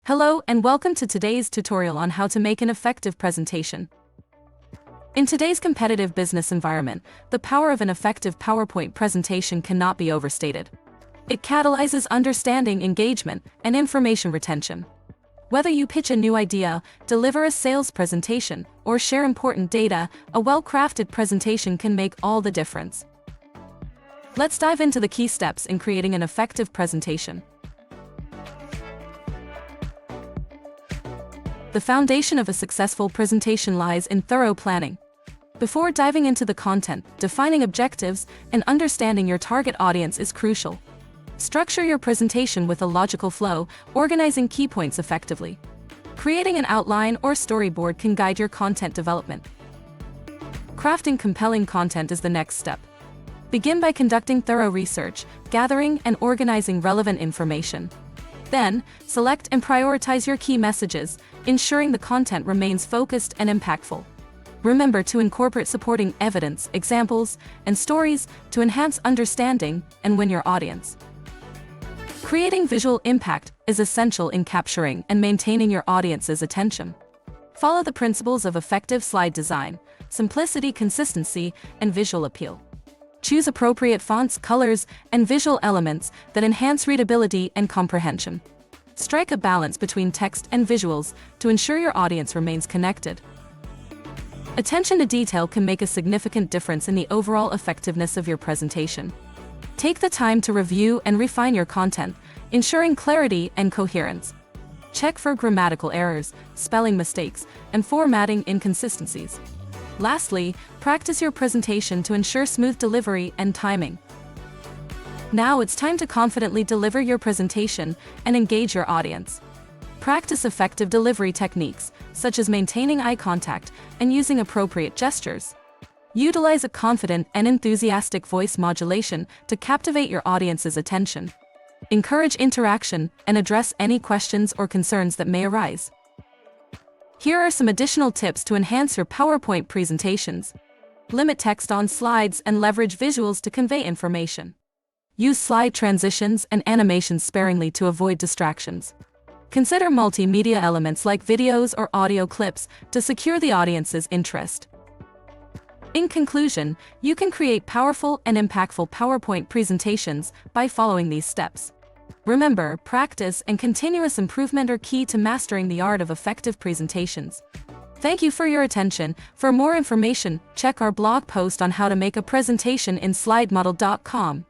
Hello and welcome to today's tutorial on how to make an effective presentation. In today's competitive business environment, the power of an effective PowerPoint presentation cannot be overstated. It catalyzes understanding, engagement, and information retention. Whether you pitch a new idea, deliver a sales presentation, or share important data, a well-crafted presentation can make all the difference. Let's dive into the key steps in creating an effective presentation. The foundation of a successful presentation lies in thorough planning. Before diving into the content, defining objectives and understanding your target audience is crucial. Structure your presentation with a logical flow, organizing key points effectively. Creating an outline or storyboard can guide your content development. Crafting compelling content is the next step. Begin by conducting thorough research, gathering and organizing relevant information. Then, select and prioritize your key messages, ensuring the content remains focused and impactful. Remember to incorporate supporting evidence, examples, and stories to enhance understanding and win your audience. Creating visual impact is essential in capturing and maintaining your audience's attention. Follow the principles of effective slide design: simplicity, consistency, and visual appeal. Choose appropriate fonts, colors, and visual elements that enhance readability and comprehension. Strike a balance between text and visuals to ensure your audience remains connected. Attention to detail can make a significant difference in the overall effectiveness of your presentation. Take the time to review and refine your content, ensuring clarity and coherence. Check for grammatical errors, spelling mistakes, and formatting inconsistencies. Lastly, practice your presentation to ensure smooth delivery and timing. Now it's time to confidently deliver your presentation and engage your audience. Practice effective delivery techniques, such as maintaining eye contact and using appropriate gestures. Utilize a confident and enthusiastic voice modulation to captivate your audience's attention. Encourage interaction and address any questions or concerns that may arise. Here are some additional tips to enhance your PowerPoint presentations. Limit text on slides and leverage visuals to convey information. Use slide transitions and animations sparingly to avoid distractions. Consider multimedia elements like videos or audio clips to secure the audience's interest. In conclusion, you can create powerful and impactful PowerPoint presentations by following these steps. Remember, practice and continuous improvement are key to mastering the art of effective presentations. Thank you for your attention. For more information, check our blog post on how to make a presentation in slidemodel.com.